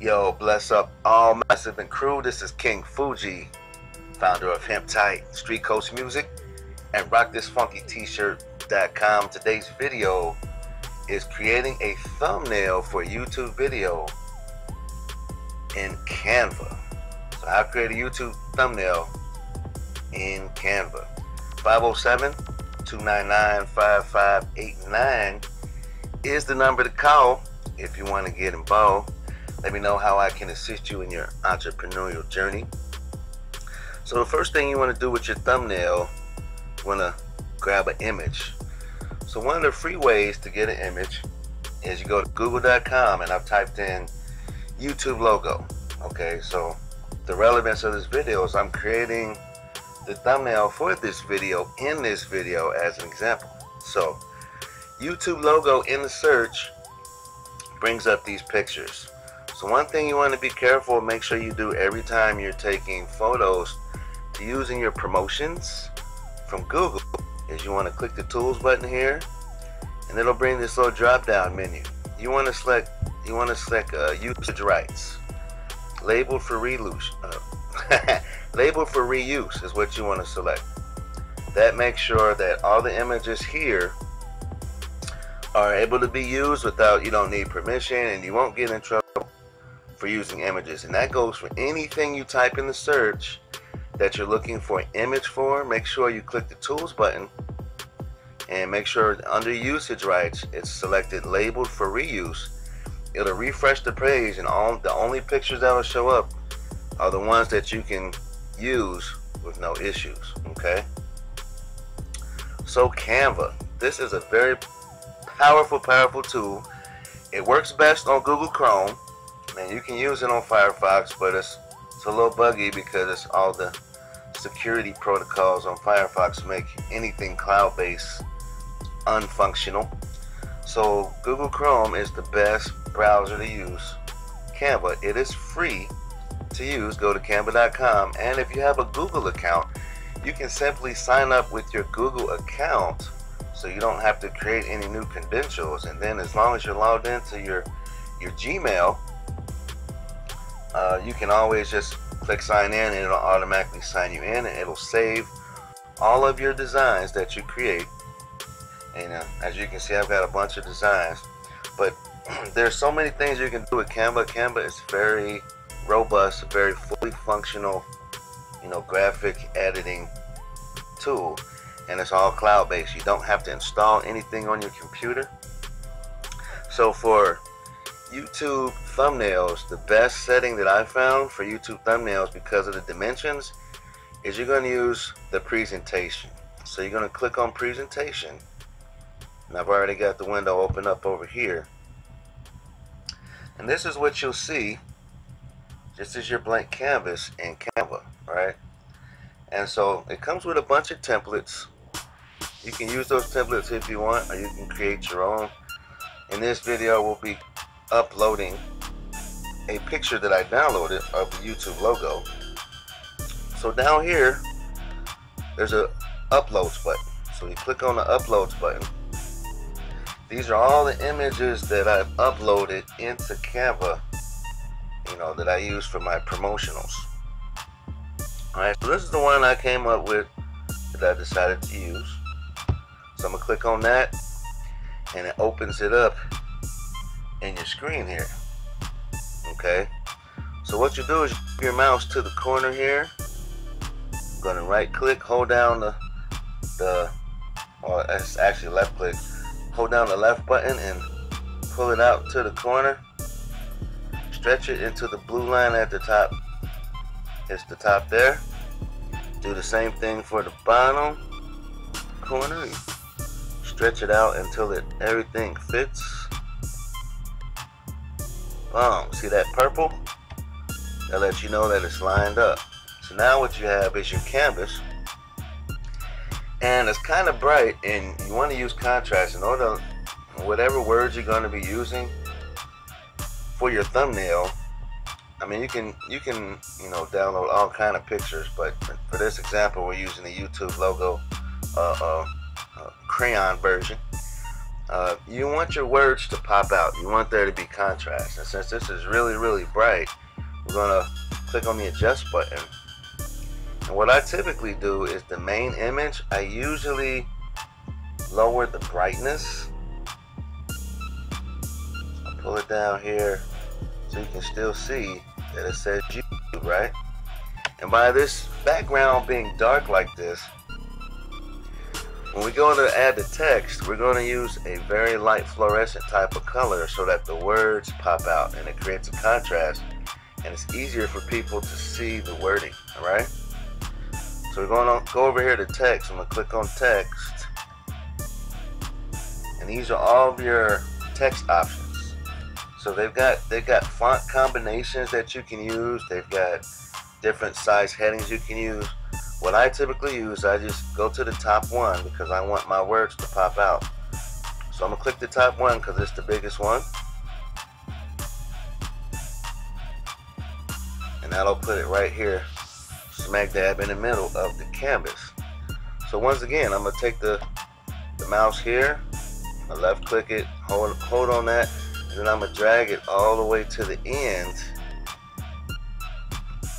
Yo, bless up all massive and crew. This is King Fuji, founder of Hemp Tight Street Coast Music and RockThisFunkyT-shirt.com. Today's video is creating a thumbnail for a YouTube video in Canva. So I'll create a YouTube thumbnail in Canva. 507-299-5589 is the number to call if you want to get involved. Let me know how I can assist you in your entrepreneurial journey. So the first thing you want to do with your thumbnail, you want to grab an image. So one of the free ways to get an image is you go to google.com, and I've typed in YouTube logo. Okay, so the relevance of this video is I'm creating the thumbnail for this video in this video as an example. So YouTube logo in the search brings up these pictures. So one thing you want to be careful, make sure you do every time you're taking photos to using your promotions from Google, is you want to click the tools button here, and it'll bring this little drop down menu. You want to select usage rights. Labeled for reuse. Labeled for reuse is what you want to select. That makes sure that all the images here are able to be used without, you don't need permission, and you won't get in trouble for using images. And that goes for anything you type in the search that you're looking for an image for. Make sure you click the tools button and make sure under usage rights it's selected labeled for reuse. It'll refresh the page, and the only pictures that will show up are the ones that you can use with no issues. Okay, so Canva, this is a very powerful tool. It works best on Google Chrome, and you can use it on Firefox, but it's a little buggy because it's all the security protocols on Firefox make anything cloud-based unfunctional. So Google Chrome is the best browser to use Canva. It is free to use. Go to canva.com, and if you have a Google account, you can simply sign up with your Google account, so you don't have to create any new credentials. And then as long as you're logged into your Gmail, you can always just click sign in, and it'll automatically sign you in, and it'll save all of your designs that you create. And as you can see, I've got a bunch of designs, but there's so many things you can do with Canva. Canva is very robust, very fully functional, graphic editing tool, and it's all cloud-based. You don't have to install anything on your computer. So for YouTube thumbnails, the best setting that I found for YouTube thumbnails, because of the dimensions, is you're going to use the presentation. So you're going to click on presentation, and I've already got the window open up over here, and this is what you'll see. This is your blank canvas in Canva, right? And so it comes with a bunch of templates. You can use those templates if you want, or you can create your own. In this video, we'll be uploading a picture that I downloaded of the YouTube logo. So down here, there's a uploads button. So you click on the uploads button. These are all the images that I've uploaded into Canva, that I use for my promotionals. Alright, so this is the one I came up with that I decided to use. So I'm going to click on that, and it opens it up in your screen here. Okay, so what you do is you move your mouse to the corner here. I'm going to right click, hold down or it's actually left click, hold down the left button and pull it out to the corner. Stretch it into the blue line at the top. It's the top there. Do the same thing for the bottom corner. Stretch it out until everything fits. Boom. See that purple? That lets you know that it's lined up. So now what you have is your canvas, and it's kind of bright, and you want to use contrast in order to, whatever words you're going to be using for your thumbnail. I mean, you can download all kind of pictures, but for this example, we're using the YouTube logo crayon version. You want your words to pop out. You want there to be contrast. And since this is really, really bright, we're going to click on the adjust button. And what I typically do is the main image, I usually lower the brightness. I'll pull it down here so you can still see that it says YouTube, right? And by this background being dark like this, when we go to add the text, we're going to use a very light fluorescent type of color so that the words pop out and it creates a contrast and it's easier for people to see the wording, alright? So we're going to go over here to text. I'm going to click on text, and these are all of your text options. So they've got font combinations that you can use. They've got different size headings you can use. What I typically use, I just go to the top one because I want my words to pop out. So I'm going to click the top one because it's the biggest one. And that'll put it right here, smack dab in the middle of the canvas. So once again, I'm going to take the mouse here, I left click it, hold on that, and then I'm going to drag it all the way to the end,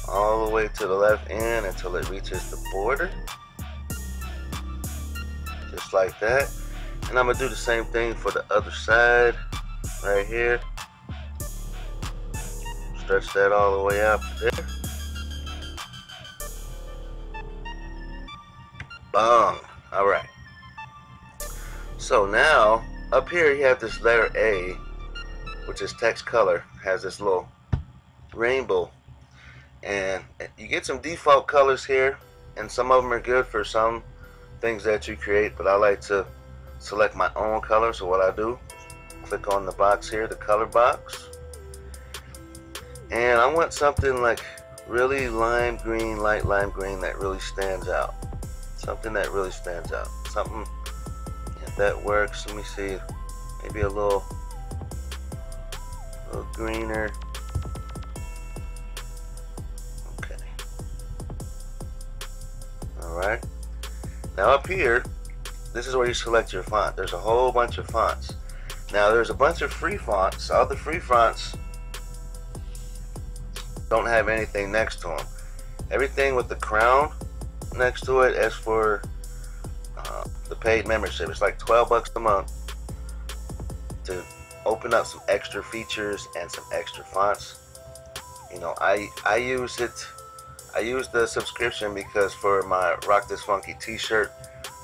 all the way to the left end until it reaches the border, just like that. And I'm going to do the same thing for the other side right here. Stretch that all the way out there. Bang. Alright. So now, up here you have this letter A, which is text color, has this little rainbow. And you get some default colors here, and some of them are good for some things that you create, but I like to select my own color. So what I do, click on the box here, the color box, and I want something like really lime green, light lime green that really stands out. Something that really stands out. Something, if that works, let me see, maybe a little greener. Alright, now up here, this is where you select your font. There's a whole bunch of fonts. Now there's a bunch of free fonts. All the free fonts don't have anything next to them. Everything with the crown next to it is for the paid membership. It's like $12 a month to open up some extra features and some extra fonts. You know, I use the subscription because for my Rock This Funky t-shirt,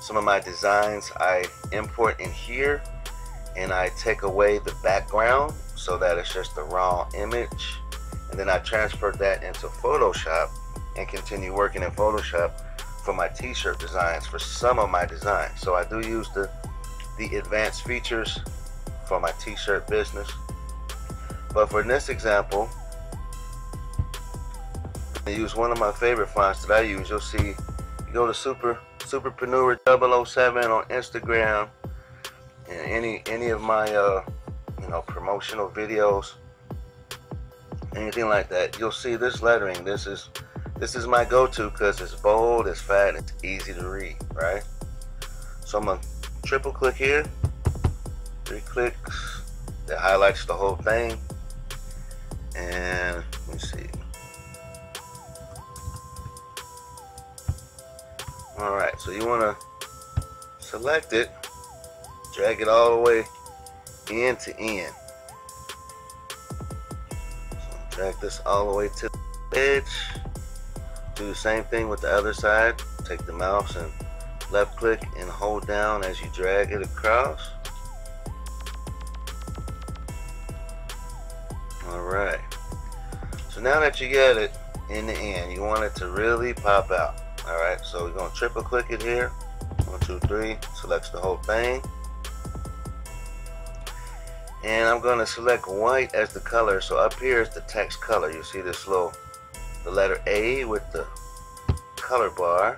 some of my designs I import in here and I take away the background so that it's just a raw image, and then I transfer that into Photoshop and continue working in Photoshop for my t-shirt designs, for some of my designs. So I do use the advanced features for my t-shirt business. But for this example, I use one of my favorite fonts that I use. You'll see, you go to Superpreneur 007 on Instagram, and any of my you know, promotional videos, anything like that, you'll see this lettering. This is my go-to because it's bold, it's fat, and it's easy to read, right? So I'm gonna triple click here, 3 clicks, that highlights the whole thing, and let me see. Alright, so you want to select it, drag it all the way end to end. So drag this all the way to the edge. Do the same thing with the other side. Take the mouse and left click and hold down as you drag it across. Alright, so now that you get it in the end, you want it to really pop out. Alright, so we're going to triple click it here. 1, 2, 3, selects the whole thing. And I'm going to select white as the color. So up here is the text color. You see this the letter A with the color bar.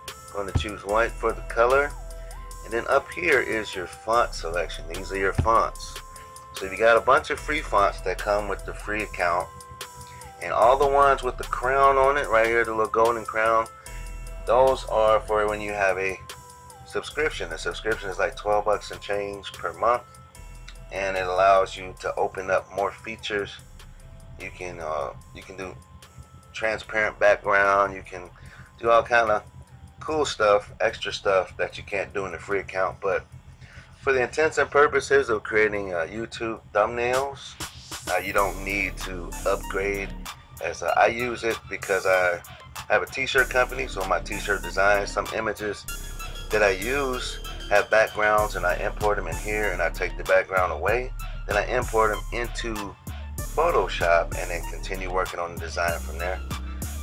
I'm going to choose white for the color. And then up here is your font selection. These are your fonts. So you got a bunch of free fonts that come with the free account. And all the ones with the crown on it, right here, the little golden crown, those are for when you have a subscription. The subscription is like 12 bucks and change per month, and it allows you to open up more features. You can do transparent background. You can do all kind of cool stuff, extra stuff that you can't do in the free account. But for the intents and purposes of creating YouTube thumbnails, you don't need to upgrade. As I use it because I have a t-shirt company, so my t-shirt designs, some images that I use have backgrounds, and I import them in here, and I take the background away, then I import them into Photoshop, and then continue working on the design from there.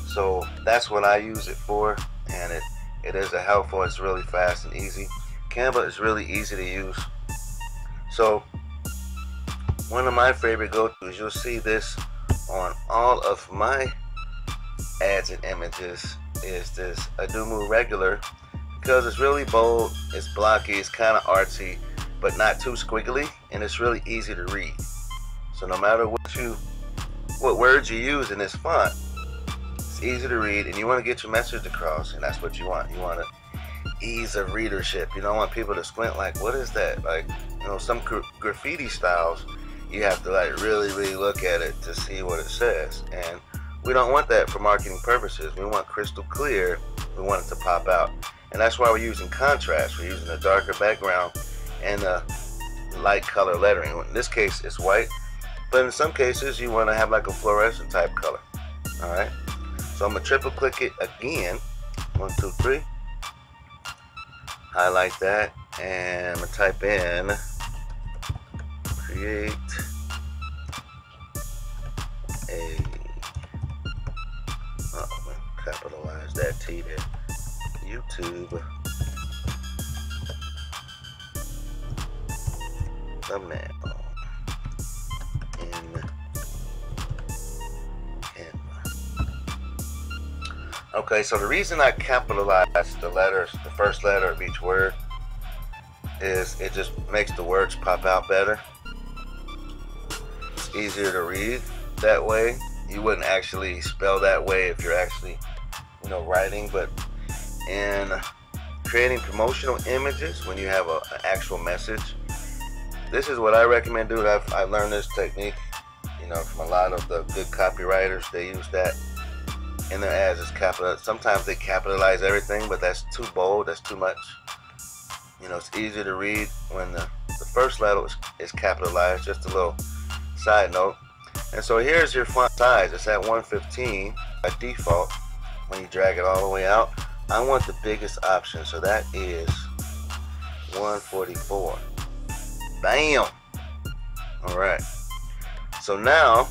So that's what I use it for, and it is a helpful. It's really fast and easy. Canva is really easy to use. So one of my favorite go-tos, you'll see this on all of my ads and images, is this Audiobook regular, because it's really bold, it's blocky, it's kind of artsy, but not too squiggly, and it's really easy to read. So no matter what words you use in this font, it's easy to read, and you want to get your message across, and that's what you want. You want to ease of readership. You don't want people to squint like, what is that? Like, you know, some graffiti styles, you have to like really look at it to see what it says, and we don't want that for marketing purposes. We want crystal clear. We want it to pop out, and that's why we're using contrast. We're using a darker background and a light color lettering. In this case, it's white, but in some cases, you want to have like a fluorescent type color. All right. So I'm gonna triple click it again. 1, 2, 3. Highlight that, and I'm gonna type in create a, capitalize that T there, YouTube thumbnail in Canva. Okay, so the reason I capitalize the letters, the first letter of each word, is it just makes the words pop out better. It's easier to read that way. You wouldn't actually spell that way if you're actually, you know, writing, but in creating promotional images, when you have an actual message, this is what I recommend doing. I've learned this technique, you know, from a lot of the good copywriters. They use that in their ads. It's capital. Sometimes they capitalize everything, but that's too bold. That's too much. You know, it's easier to read when the first letter is capitalized. Just a little side note. And so here's your font size. It's at 115 by default. When you drag it all the way out, I want the biggest option, so that is 144. Bam! Alright. So now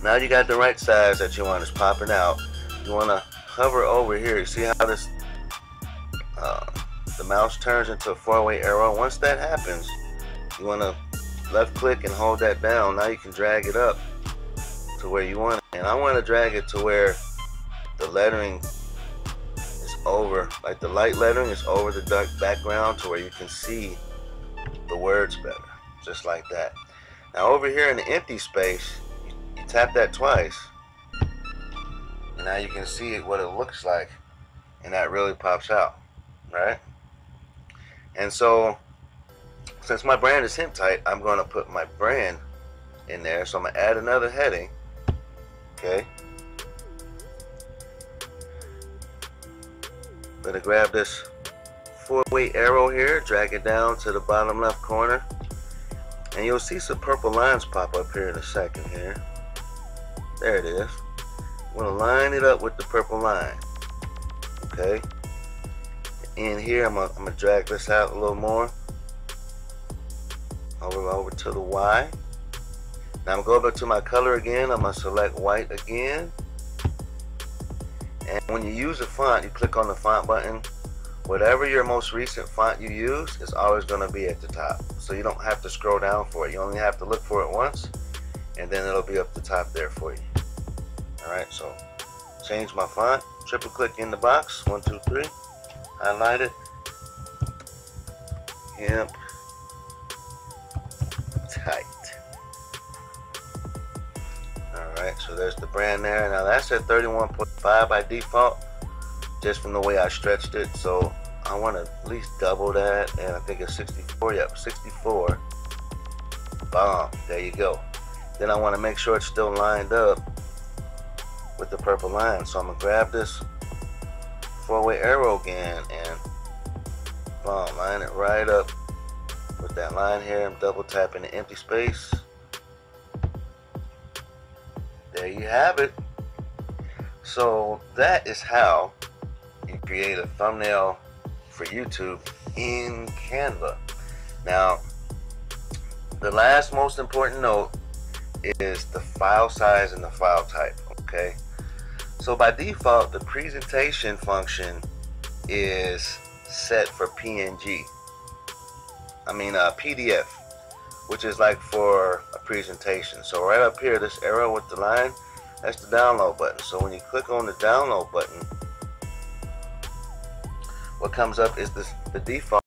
you got the right size that you want. It's popping out. You want to hover over here. You see how this the mouse turns into a 4-way arrow? Once that happens, you want to left click and hold that down. Now you can drag it up to where you want it. And I want to drag it to where the lettering is over, like the light lettering is over the dark background, to where you can see the words better, just like that. Now over here in the empty space, you tap that twice, and now you can see what it looks like, and that really pops out, right? And so since my brand is hemp tight, I'm going to put my brand in there. So I'm going to add another heading. Okay. I'm going to grab this 4-way arrow here, drag it down to the bottom left corner, and you'll see some purple lines pop up here in a second here. There it is. I'm going to line it up with the purple line. Okay. In here, I'm going to drag this out a little more. Over to the Y. Now I'm going to go back to my color again. I'm going to select white again. And when you use a font, you click on the font button. Whatever your most recent font you use is always going to be at the top. So you don't have to scroll down for it. You only have to look for it once, and then it'll be up the top there for you. Alright, so change my font. Triple click in the box. 1, 2, 3. Highlight it. Hemp tight. Alright, so there's the brand there. Now that's at 31.5 by default, just from the way I stretched it. So I want to at least double that, and I think it's 64. Yep, 64. Boom, there you go. Then I want to make sure it's still lined up with the purple line. So I'm gonna grab this 4-way arrow again and boom, line it right up with that line here. I'm double tapping the empty space. There you have it. So that is how you create a thumbnail for YouTube in Canva. Now, the last most important note is the file size and the file type, okay? So by default, the presentation function is set for PNG. PDF, which is like for a presentation. So right up here, this arrow with the line, that's the download button. So when you click on the download button, what comes up is the default